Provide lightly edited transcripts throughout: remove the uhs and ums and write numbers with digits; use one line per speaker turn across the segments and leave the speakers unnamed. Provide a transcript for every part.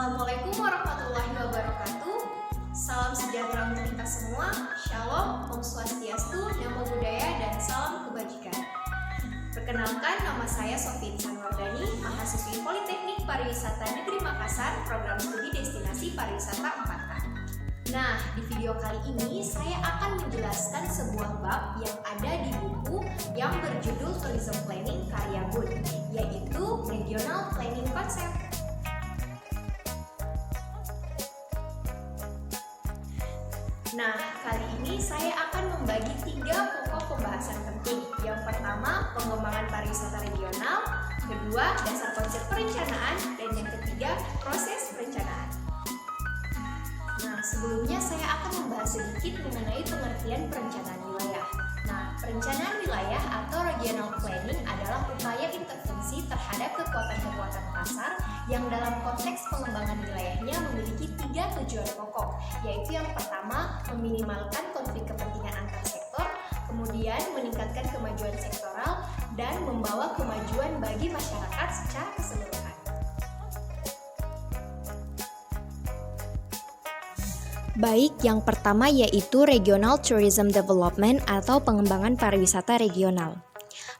Assalamualaikum warahmatullahi wabarakatuh. Salam sejahtera untuk kita semua. Shalom, Om Swastiastu, Namo Buddhaya, dan salam kebajikan. Perkenalkan, nama saya Sofi Sanwardani, mahasiswi Politeknik Pariwisata Negeri Makassar, program studi destinasi pariwisata 4A. Nah, di video kali ini saya akan menjelaskan sebuah bab yang ada di buku yang berjudul Tourism Planning karya Bud, yaitu Regional Planning Concept. Nah, kali ini saya akan membagi 3 pokok pembahasan penting. Yang pertama, pengembangan pariwisata regional. Kedua, dasar konsep perencanaan. Dan yang ketiga, proses perencanaan. Nah, sebelumnya saya akan membahas sedikit mengenai pengertian perencanaan wilayah. Nah, perencanaan wilayah atau regional planning adalah upaya intervensi terhadap kekuatan-kekuatan pasar yang dalam konteks pengembangan wilayahnya memiliki 3 tujuan pokok, yaitu yang pertama, meminimalkan konflik kepentingan antar sektor, kemudian meningkatkan kemajuan sektoral, dan membawa kemajuan bagi masyarakat secara keseluruhan.
Baik, yang pertama yaitu Regional Tourism Development atau pengembangan pariwisata regional.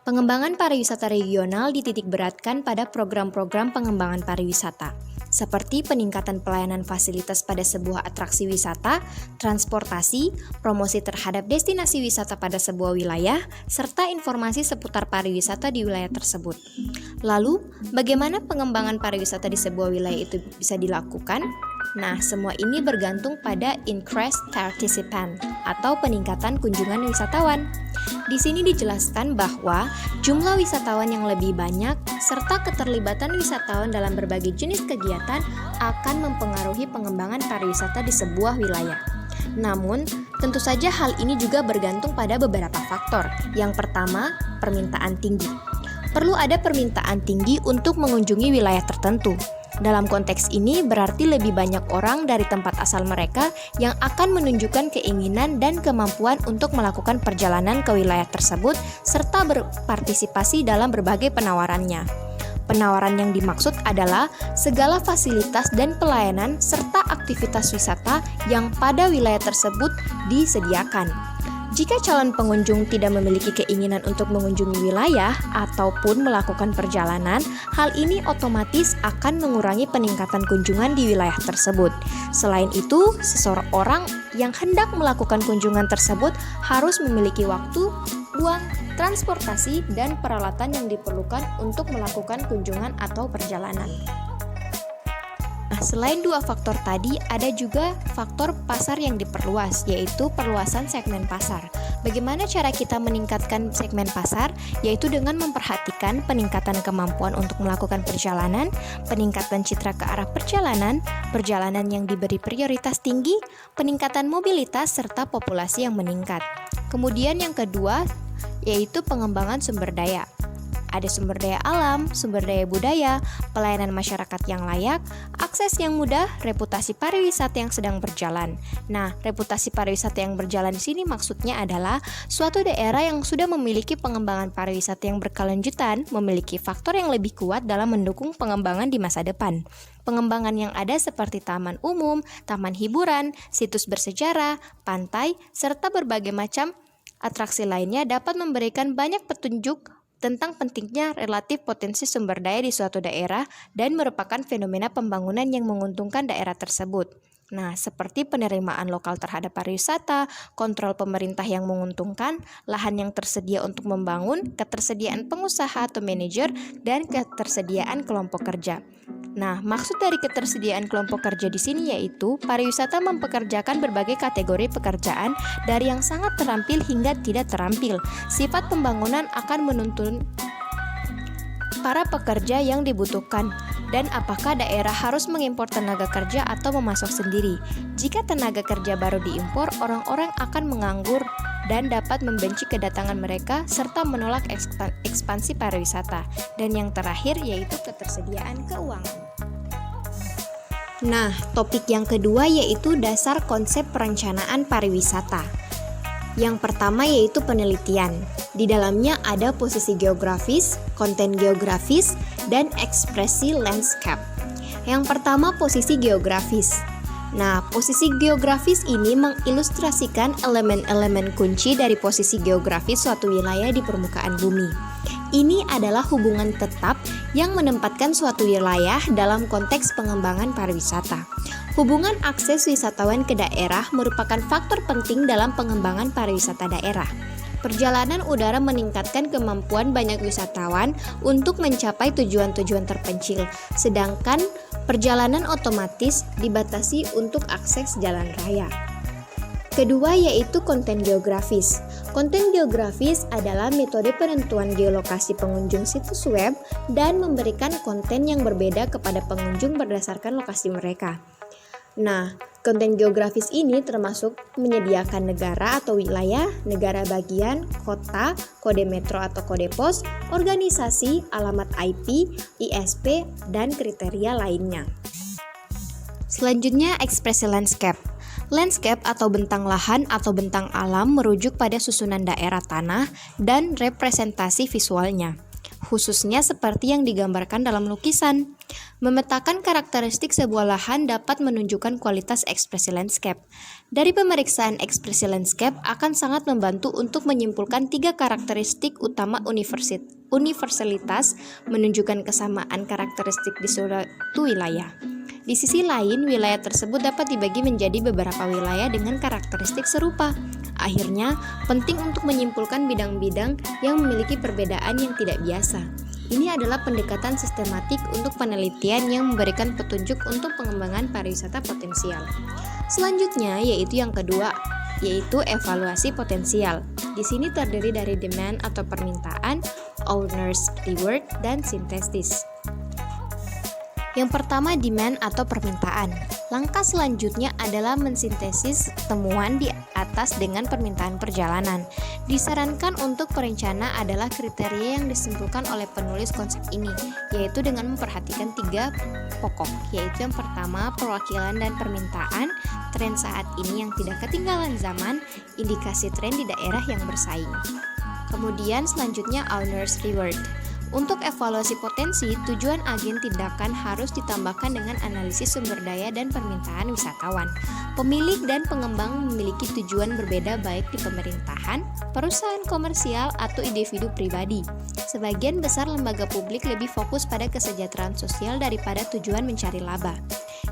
Pengembangan pariwisata regional dititikberatkan pada program-program pengembangan pariwisata, seperti peningkatan pelayanan fasilitas pada sebuah atraksi wisata, transportasi, promosi terhadap destinasi wisata pada sebuah wilayah, serta informasi seputar pariwisata di wilayah tersebut. Lalu, bagaimana pengembangan pariwisata di sebuah wilayah itu bisa dilakukan? Nah, semua ini bergantung pada increased participant atau peningkatan kunjungan wisatawan. Di sini dijelaskan bahwa jumlah wisatawan yang lebih banyak serta keterlibatan wisatawan dalam berbagai jenis kegiatan akan mempengaruhi pengembangan pariwisata di sebuah wilayah. Namun, tentu saja hal ini juga bergantung pada beberapa faktor. Yang pertama, permintaan tinggi. Perlu ada permintaan tinggi untuk mengunjungi wilayah tertentu. Dalam konteks ini berarti lebih banyak orang dari tempat asal mereka yang akan menunjukkan keinginan dan kemampuan untuk melakukan perjalanan ke wilayah tersebut serta berpartisipasi dalam berbagai penawarannya. Penawaran yang dimaksud adalah segala fasilitas dan pelayanan serta aktivitas wisata yang pada wilayah tersebut disediakan. Jika calon pengunjung tidak memiliki keinginan untuk mengunjungi wilayah ataupun melakukan perjalanan, hal ini otomatis akan mengurangi peningkatan kunjungan di wilayah tersebut. Selain itu, seseorang yang hendak melakukan kunjungan tersebut harus memiliki waktu, uang, transportasi, dan peralatan yang diperlukan untuk melakukan kunjungan atau perjalanan. Nah, selain 2 faktor tadi, ada juga faktor pasar yang diperluas, yaitu perluasan segmen pasar. Bagaimana cara kita meningkatkan segmen pasar? Yaitu dengan memperhatikan peningkatan kemampuan untuk melakukan perjalanan, peningkatan citra ke arah perjalanan, perjalanan yang diberi prioritas tinggi, peningkatan mobilitas, serta populasi yang meningkat. Kemudian yang kedua, yaitu pengembangan sumber daya. Ada sumber daya alam, sumber daya budaya, pelayanan masyarakat yang layak, akses yang mudah, reputasi pariwisata yang sedang berjalan. Nah, reputasi pariwisata yang berjalan di sini maksudnya adalah suatu daerah yang sudah memiliki pengembangan pariwisata yang berkelanjutan, memiliki faktor yang lebih kuat dalam mendukung pengembangan di masa depan. Pengembangan yang ada seperti taman umum, taman hiburan, situs bersejarah, pantai, serta berbagai macam atraksi lainnya dapat memberikan banyak petunjuk tentang pentingnya relatif potensi sumber daya di suatu daerah dan merupakan fenomena pembangunan yang menguntungkan daerah tersebut. Nah, seperti penerimaan lokal terhadap pariwisata, kontrol pemerintah yang menguntungkan, lahan yang tersedia untuk membangun, ketersediaan pengusaha atau manajer, dan ketersediaan kelompok kerja. Nah, maksud dari ketersediaan kelompok kerja di sini yaitu pariwisata mempekerjakan berbagai kategori pekerjaan dari yang sangat terampil hingga tidak terampil. Sifat pembangunan akan menuntun para pekerja yang dibutuhkan dan apakah daerah harus mengimpor tenaga kerja atau memasok sendiri. Jika tenaga kerja baru diimpor, orang-orang akan menganggur dan dapat membenci kedatangan mereka serta menolak ekspansi pariwisata. Dan yang terakhir yaitu ketersediaan keuangan. Nah, topik yang kedua yaitu dasar konsep perencanaan pariwisata. Yang pertama yaitu penelitian. Di dalamnya ada posisi geografis, konten geografis, dan ekspresi landscape. Yang pertama, posisi geografis. Nah, posisi geografis ini mengilustrasikan elemen-elemen kunci dari posisi geografis suatu wilayah di permukaan bumi. Ini adalah hubungan tetap yang menempatkan suatu wilayah dalam konteks pengembangan pariwisata. Hubungan akses wisatawan ke daerah merupakan faktor penting dalam pengembangan pariwisata daerah. Perjalanan udara meningkatkan kemampuan banyak wisatawan untuk mencapai tujuan-tujuan terpencil, sedangkan perjalanan otomatis dibatasi untuk akses jalan raya. Kedua yaitu konten geografis. Konten geografis adalah metode penentuan geolokasi pengunjung situs web dan memberikan konten yang berbeda kepada pengunjung berdasarkan lokasi mereka. Nah, konten geografis ini termasuk menyediakan negara atau wilayah, negara bagian, kota, kode metro atau kode pos, organisasi, alamat IP, ISP, dan kriteria lainnya. Selanjutnya, ekspresi landscape. Landscape atau bentang lahan atau bentang alam merujuk pada susunan daerah tanah dan representasi visualnya, khususnya seperti yang digambarkan dalam lukisan. Memetakan karakteristik sebuah lahan dapat menunjukkan kualitas ekspresi landscape. Dari pemeriksaan ekspresi landscape akan sangat membantu untuk menyimpulkan 3 karakteristik utama universalitas, menunjukkan kesamaan karakteristik di suatu wilayah. Di sisi lain, wilayah tersebut dapat dibagi menjadi beberapa wilayah dengan karakteristik serupa. Akhirnya, penting untuk menyimpulkan bidang-bidang yang memiliki perbedaan yang tidak biasa. Ini adalah pendekatan sistematik untuk penelitian yang memberikan petunjuk untuk pengembangan pariwisata potensial. Selanjutnya, yaitu yang kedua, yaitu evaluasi potensial. Di sini terdiri dari demand atau permintaan, owner's reward, dan sintesis. Yang pertama, demand atau permintaan. Langkah selanjutnya adalah mensintesis temuan di atas dengan permintaan perjalanan. Disarankan untuk perencana adalah kriteria yang disimpulkan oleh penulis konsep ini, yaitu dengan memperhatikan 3 pokok, yaitu yang pertama, perwakilan dan permintaan, tren saat ini yang tidak ketinggalan zaman, indikasi tren di daerah yang bersaing. Kemudian selanjutnya, owner's reward. Untuk evaluasi potensi, tujuan agen tindakan harus ditambahkan dengan analisis sumber daya dan permintaan wisatawan. Pemilik dan pengembang memiliki tujuan berbeda baik di pemerintahan, perusahaan komersial, atau individu pribadi. Sebagian besar lembaga publik lebih fokus pada kesejahteraan sosial daripada tujuan mencari laba.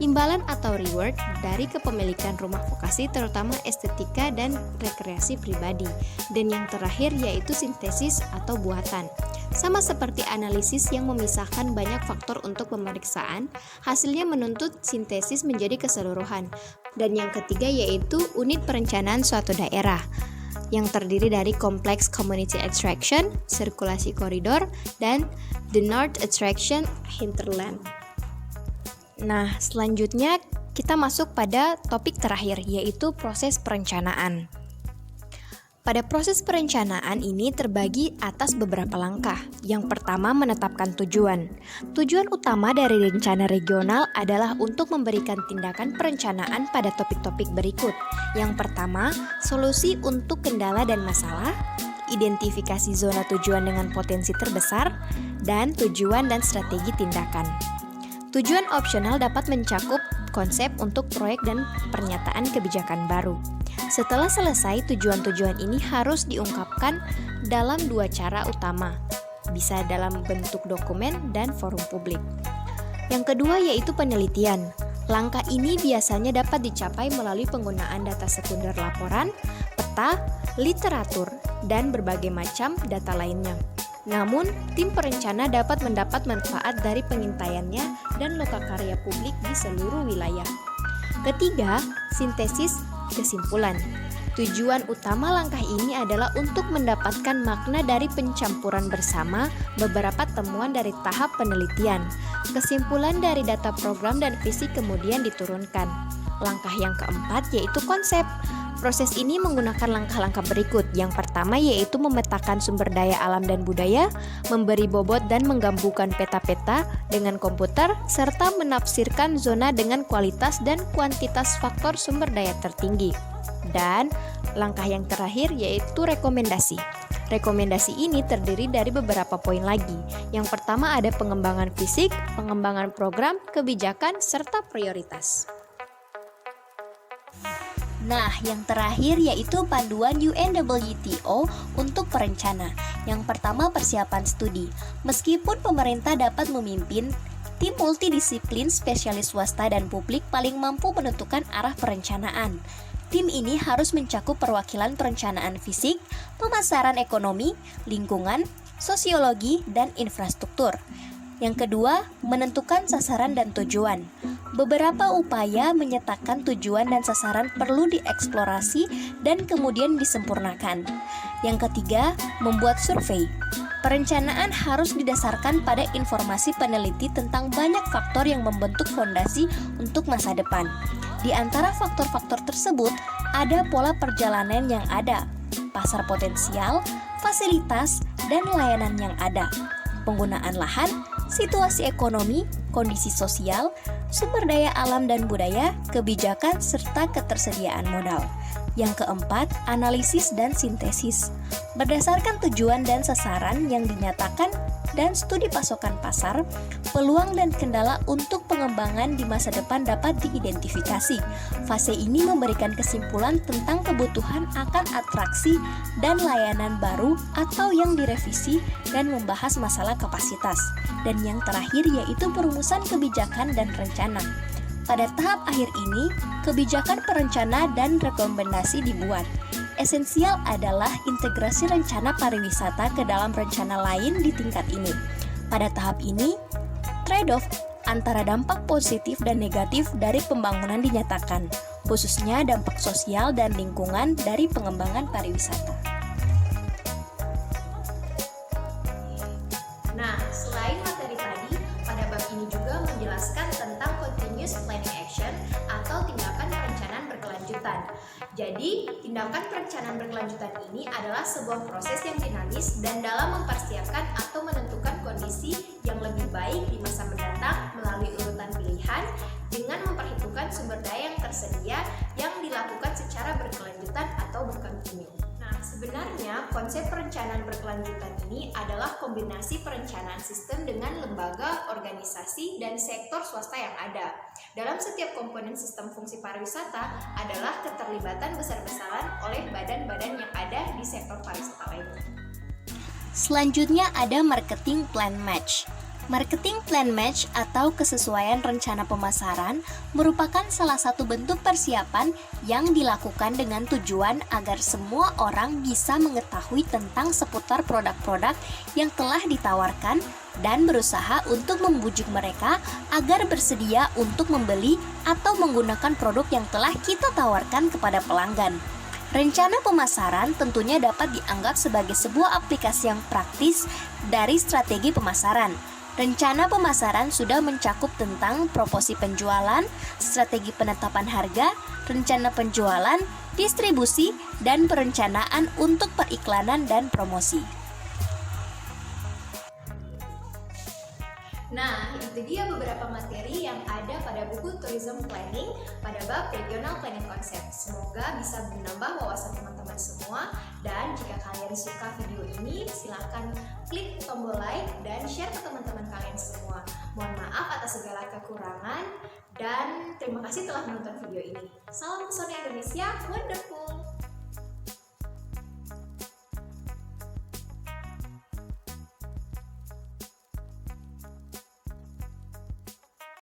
Imbalan atau reward dari kepemilikan rumah vokasi terutama estetika dan rekreasi pribadi. Dan yang terakhir yaitu sintesis atau buatan. Sama seperti analisis yang memisahkan banyak faktor untuk pemeriksaan, hasilnya menuntut sintesis menjadi keseluruhan. Dan yang ketiga yaitu unit perencanaan suatu daerah, yang terdiri dari kompleks community attraction, sirkulasi koridor, dan the north attraction hinterland. Nah, selanjutnya kita masuk pada topik terakhir, yaitu proses perencanaan. Pada proses perencanaan ini terbagi atas beberapa langkah. Yang pertama, menetapkan tujuan. Tujuan utama dari rencana regional adalah untuk memberikan tindakan perencanaan pada topik-topik berikut. Yang pertama, solusi untuk kendala dan masalah, identifikasi zona tujuan dengan potensi terbesar, dan tujuan dan strategi tindakan. Tujuan opsional dapat mencakup konsep untuk proyek dan pernyataan kebijakan baru. Setelah selesai, tujuan-tujuan ini harus diungkapkan dalam 2 cara utama, bisa dalam bentuk dokumen dan forum publik. Yang kedua yaitu penelitian. Langkah ini biasanya dapat dicapai melalui penggunaan data sekunder laporan, peta, literatur, dan berbagai macam data lainnya. Namun, tim perencana dapat mendapat manfaat dari pengintaiannya dan lokakarya publik di seluruh wilayah. Ketiga, sintesis kesimpulan. Tujuan utama langkah ini adalah untuk mendapatkan makna dari pencampuran bersama beberapa temuan dari tahap penelitian. Kesimpulan dari data program dan visi kemudian diturunkan. Langkah yang keempat yaitu konsep. Proses ini menggunakan langkah-langkah berikut. Yang pertama yaitu memetakan sumber daya alam dan budaya, memberi bobot dan menggabungkan peta-peta dengan komputer, serta menafsirkan zona dengan kualitas dan kuantitas faktor sumber daya tertinggi. Dan langkah yang terakhir yaitu rekomendasi. Rekomendasi ini terdiri dari beberapa poin lagi. Yang pertama ada pengembangan fisik, pengembangan program, kebijakan, serta prioritas.
Nah, yang terakhir yaitu panduan UNWTO untuk perencana. Yang pertama, persiapan studi. Meskipun pemerintah dapat memimpin, tim multidisiplin spesialis swasta dan publik paling mampu menentukan arah perencanaan. Tim ini harus mencakup perwakilan perencanaan fisik, pemasaran ekonomi, lingkungan, sosiologi, dan infrastruktur. Yang kedua, menentukan sasaran dan tujuan. Beberapa upaya menyatakan tujuan dan sasaran perlu dieksplorasi dan kemudian disempurnakan. Yang ketiga, membuat survei. Perencanaan harus didasarkan pada informasi peneliti tentang banyak faktor yang membentuk fondasi untuk masa depan. Di antara faktor-faktor tersebut, ada pola perjalanan yang ada, pasar potensial, fasilitas, dan layanan yang ada, penggunaan lahan, situasi ekonomi, kondisi sosial, sumber daya alam dan budaya, kebijakan, serta ketersediaan modal. Yang keempat, analisis dan sintesis. Berdasarkan tujuan dan sasaran yang dinyatakan dan studi pasokan pasar, peluang dan kendala untuk pengembangan di masa depan dapat diidentifikasi. Fase ini memberikan kesimpulan tentang kebutuhan akan atraksi dan layanan baru atau yang direvisi dan membahas masalah kapasitas. Dan yang terakhir yaitu perumusan kebijakan dan rencana. Pada tahap akhir ini, kebijakan perencana dan rekomendasi dibuat. Esensial adalah integrasi rencana pariwisata ke dalam rencana lain di tingkat ini. Pada tahap ini, trade-off antara dampak positif dan negatif dari pembangunan dinyatakan, khususnya dampak sosial dan lingkungan dari pengembangan pariwisata.
Nah, selain materi tadi, pada bab ini juga menjelaskan tentang continuous planning action atau tindakan perencanaan berkelanjutan. Jadi, tindakan perencanaan berkelanjutan ini adalah sebuah proses yang dinamis dan dalam mempersiapkan atau menentukan kondisi yang lebih baik di masa mendatang melalui urutan pilihan dengan memperhitungkan sumber daya yang tersedia yang dilakukan secara berkelanjutan atau berkontinu. Nah, sebenarnya konsep perencanaan berkelanjutan ini adalah kombinasi perencanaan sistem dengan lembaga, organisasi, dan sektor swasta yang ada. Dalam setiap komponen sistem fungsi pariwisata adalah keterlibatan besar-besaran oleh badan-badan yang ada di sektor pariwisata lainnya.
Selanjutnya ada marketing plan match. Marketing plan match atau kesesuaian rencana pemasaran merupakan salah satu bentuk persiapan yang dilakukan dengan tujuan agar semua orang bisa mengetahui tentang seputar produk-produk yang telah ditawarkan dan berusaha untuk membujuk mereka agar bersedia untuk membeli atau menggunakan produk yang telah kita tawarkan kepada pelanggan. Rencana pemasaran tentunya dapat dianggap sebagai sebuah aplikasi yang praktis dari strategi pemasaran. Rencana pemasaran sudah mencakup tentang proporsi penjualan, strategi penetapan harga, rencana penjualan, distribusi, dan perencanaan untuk periklanan dan promosi.
Nah, itu dia beberapa materi yang ada pada buku Tourism Planning pada bab Regional Planning Concept. Semoga bisa menambah wawasan teman-teman semua, dan jika kalian suka video ini, silakan klik tombol like dan share ke teman-teman kalian semua. Mohon maaf atas segala kekurangan, dan terima kasih telah menonton video ini. Salam pesona Indonesia, wonderful!